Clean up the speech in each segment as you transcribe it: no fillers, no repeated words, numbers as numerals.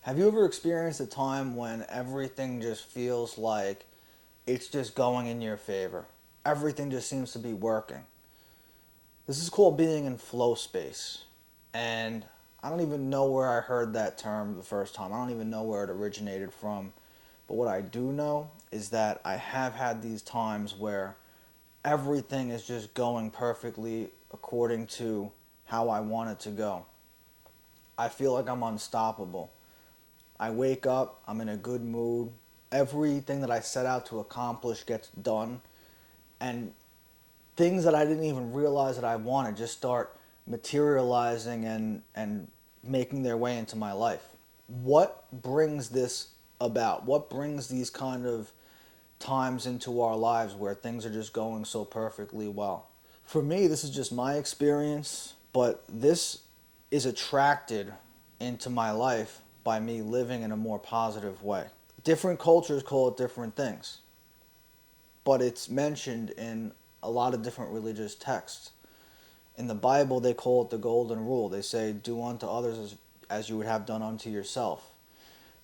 Have you ever experienced a time when everything just feels like it's just going in your favor? Everything just seems to be working. This is called being in flow space. And I don't even know where I heard that term the first time. I don't even know where it originated from. But what I do know is that I have had these times where everything is just going perfectly according to how I want it to go. I feel like I'm unstoppable. I wake up, I'm in a good mood. Everything that I set out to accomplish gets done. And things that I didn't even realize that I wanted just start materializing and making their way into my life. What brings this about? What brings these kind of times into our lives where things are just going so perfectly well? For me, this is just my experience, but this is attracted into my life by me living in a more positive way. Different cultures call it different things, but it's mentioned in a lot of different religious texts. In the Bible, they call it the golden rule. They say, "Do unto others as you would have done unto yourself."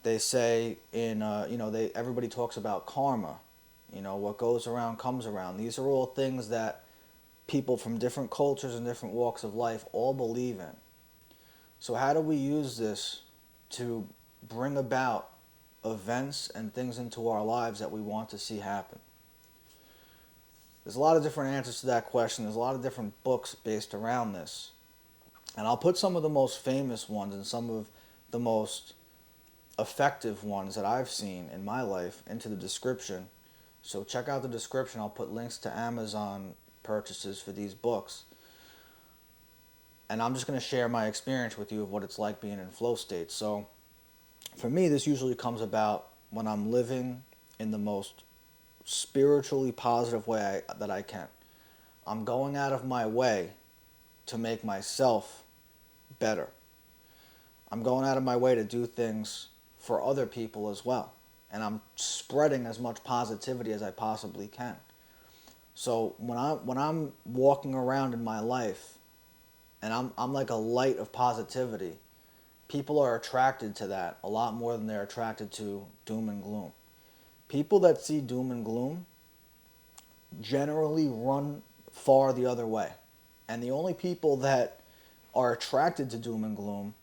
They say they everybody talks about karma. What goes around comes around. These are all things that people from different cultures and different walks of life all believe in. So how do we use this to bring about events and things into our lives that we want to see happen? There's a lot of different answers to that question. There's a lot of different books based around this. And I'll put some of the most famous ones and some of the most effective ones that I've seen in my life into the description. So check out the description. I'll put links to Amazon purchases for these books. And I'm just going to share my experience with you of what it's like being in flow state. So for me, this usually comes about when I'm living in the most spiritually positive way that I can. I'm going out of my way to make myself better. I'm going out of my way to do things for other people as well. And I'm spreading as much positivity as I possibly can. So when I'm walking around in my life and I'm like a light of positivity, people are attracted to that a lot more than they're attracted to doom and gloom. People that see doom and gloom generally run far the other way. And the only people that are attracted to doom and gloom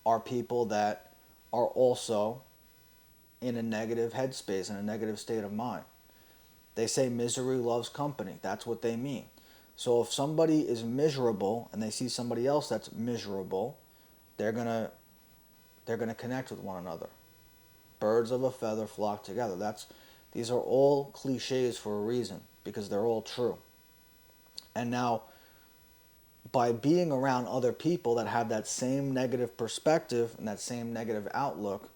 are people that are also in a negative headspace, in a negative state of mind. They say misery loves company. That's what they mean. So if somebody is miserable and they see somebody else that's miserable, they're gonna they're gonna connect with one another. Birds of a feather flock together. These are all cliches for a reason because they're all true. And now by being around other people that have that same negative perspective and that same negative outlook,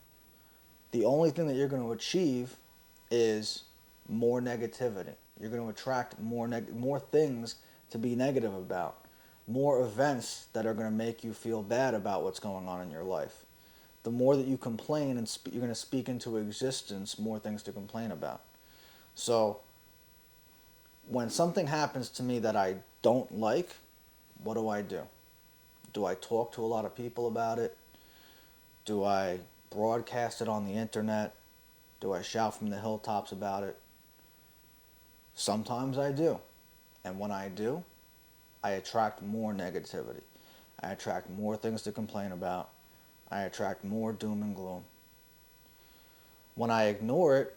the only thing that you're going to achieve is more negativity. You're going to attract more things to be negative about, more events that are going to make you feel bad about what's going on in your life. The more that you complain and you're going to speak into existence more things to complain about. So when something happens to me that I don't like, what do I do? Do I talk to a lot of people about it? Do I broadcast it on the internet? Do I shout from the hilltops about it? Sometimes I do. And when I do, I attract more negativity. I attract more things to complain about. I attract more doom and gloom. When I ignore it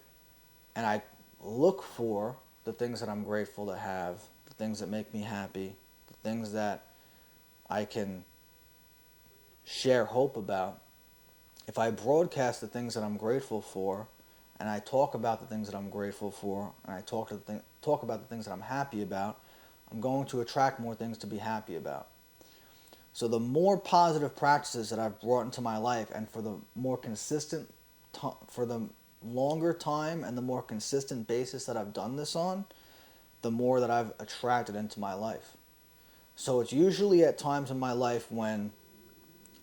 and I look for the things that I'm grateful to have, the things that make me happy, the things that I can share hope about, if I broadcast the things that I'm grateful for, and I talk about the things that I'm grateful for, and I talk about the things that I'm happy about, I'm going to attract more things to be happy about. So the more positive practices that I've brought into my life, and for the more consistent, for the longer time and the more consistent basis that I've done this on, the more that I've attracted into my life. So it's usually at times in my life when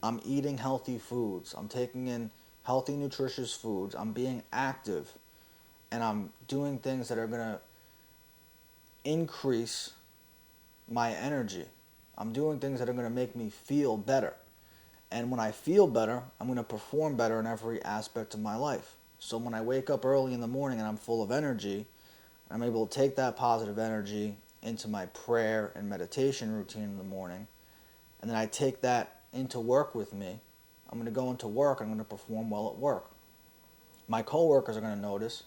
I'm eating healthy foods, I'm taking in healthy, nutritious foods, I'm being active, and I'm doing things that are going to increase my energy. I'm doing things that are going to make me feel better. And when I feel better, I'm going to perform better in every aspect of my life. So when I wake up early in the morning and I'm full of energy, I'm able to take that positive energy into my prayer and meditation routine in the morning. And then I take that into work with me. I'm going to go into work. I'm going to perform well at work. My coworkers are going to notice.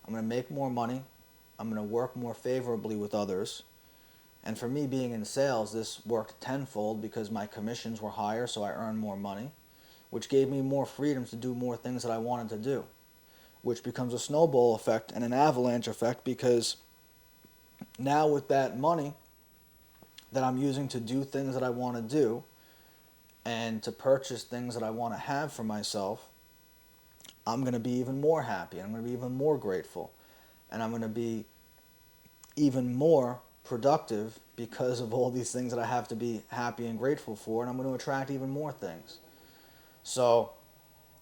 I'm going to make more money. I'm going to work more favorably with others. And for me, being in sales, this worked tenfold because my commissions were higher, so I earned more money, which gave me more freedom to do more things that I wanted to do, which becomes a snowball effect and an avalanche effect, because now with that money that I'm using to do things that I want to do and to purchase things that I want to have for myself, I'm going to be even more happy. I'm going to be even more grateful. And I'm going to be even more productive because of all these things that I have to be happy and grateful for. And I'm going to attract even more things. So,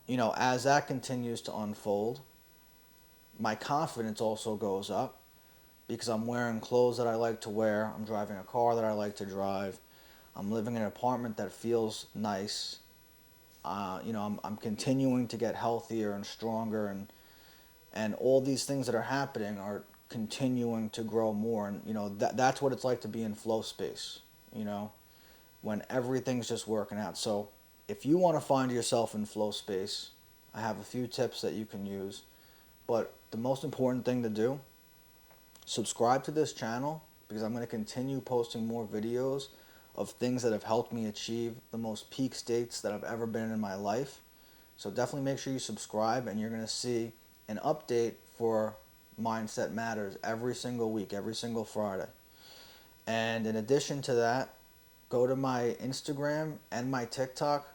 as that continues to unfold, my confidence also goes up because I'm wearing clothes that I like to wear. I'm driving a car that I like to drive. I'm living in an apartment that feels nice. I'm continuing to get healthier and stronger, and all these things that are happening are continuing to grow more. And that's what it's like to be in flow space. When everything's just working out. So if you want to find yourself in flow space, I have a few tips that you can use. But the most important thing to do, subscribe to this channel, because I'm going to continue posting more videos of things that have helped me achieve the most peak states that I've ever been in my life. So definitely make sure you subscribe, and you're going to see an update for Mindset Matters every single week, every single Friday. And in addition to that, go to my Instagram and my TikTok,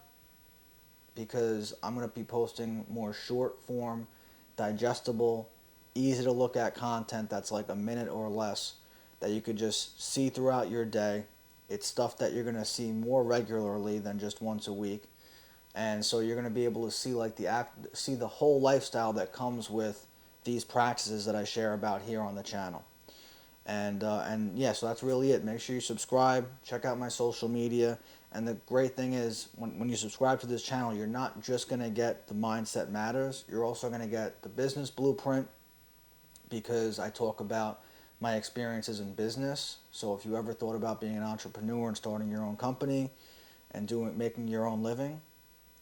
because I'm going to be posting more short form, digestible, easy to look at content that's like a minute or less that you could just see throughout your day. It's stuff that you're going to see more regularly than just once a week. And so you're going to be able to see the whole lifestyle that comes with these practices that I share about here on the channel. And yeah, so that's really it. Make sure you subscribe, check out my social media. And the great thing is, when you subscribe to this channel, you're not just going to get the Mindset Matters. You're also going to get the business blueprint, because I talk about my experiences in business. So if you ever thought about being an entrepreneur and starting your own company and making your own living,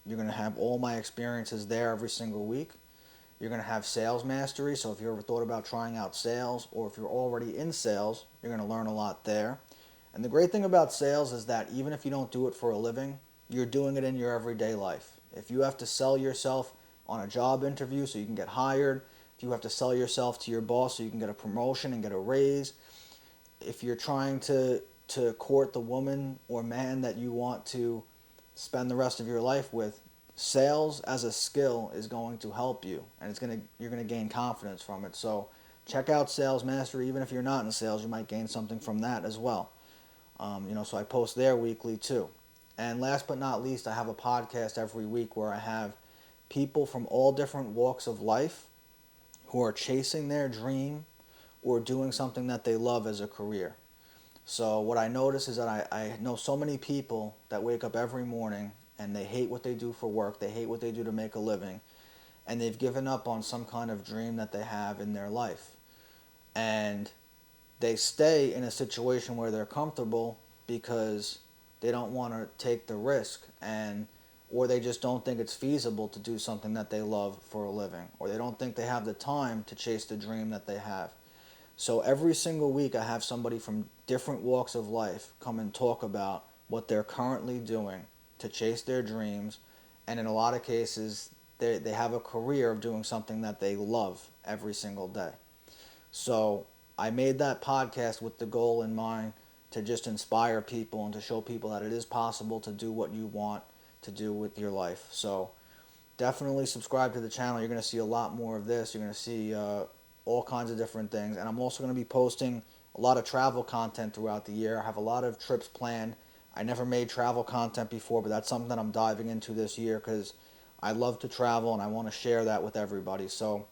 you're going to have all my experiences there every single week. You're going to have sales mastery. So if you ever thought about trying out sales, or if you're already in sales, you're going to learn a lot there. And the great thing about sales is that even if you don't do it for a living, you're doing it in your everyday life. If you have to sell yourself on a job interview so you can get hired, if you have to sell yourself to your boss so you can get a promotion and get a raise, if you're trying to court the woman or man that you want to spend the rest of your life with, sales as a skill is going to help you, and you're going to gain confidence from it. So check out Sales Mastery. Even if you're not in sales, you might gain something from that as well. So I post there weekly too. And last but not least, I have a podcast every week where I have people from all different walks of life who are chasing their dream or doing something that they love as a career. So what I notice is that I know so many people that wake up every morning and they hate what they do for work, they hate what they do to make a living, and they've given up on some kind of dream that they have in their life. And they stay in a situation where they're comfortable because they don't want to take the risk, or they just don't think it's feasible to do something that they love for a living, or they don't think they have the time to chase the dream that they have. So every single week I have somebody from different walks of life come and talk about what they're currently doing to chase their dreams, and in a lot of cases they have a career of doing something that they love every single day. So I made that podcast with the goal in mind to just inspire people and to show people that it is possible to do what you want to do with your life. So definitely subscribe to the channel. You're going to see a lot more of this. You're going to see all kinds of different things. And I'm also going to be posting a lot of travel content throughout the year. I have a lot of trips planned. I never made travel content before, but that's something that I'm diving into this year because I love to travel and I want to share that with everybody. So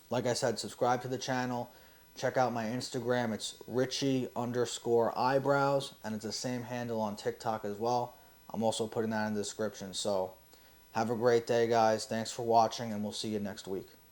like I said, subscribe to the channel. Check out my Instagram. It's Richie_eyebrows, and it's the same handle on TikTok as well. I'm also putting that in the description. So have a great day, guys. Thanks for watching, and we'll see you next week.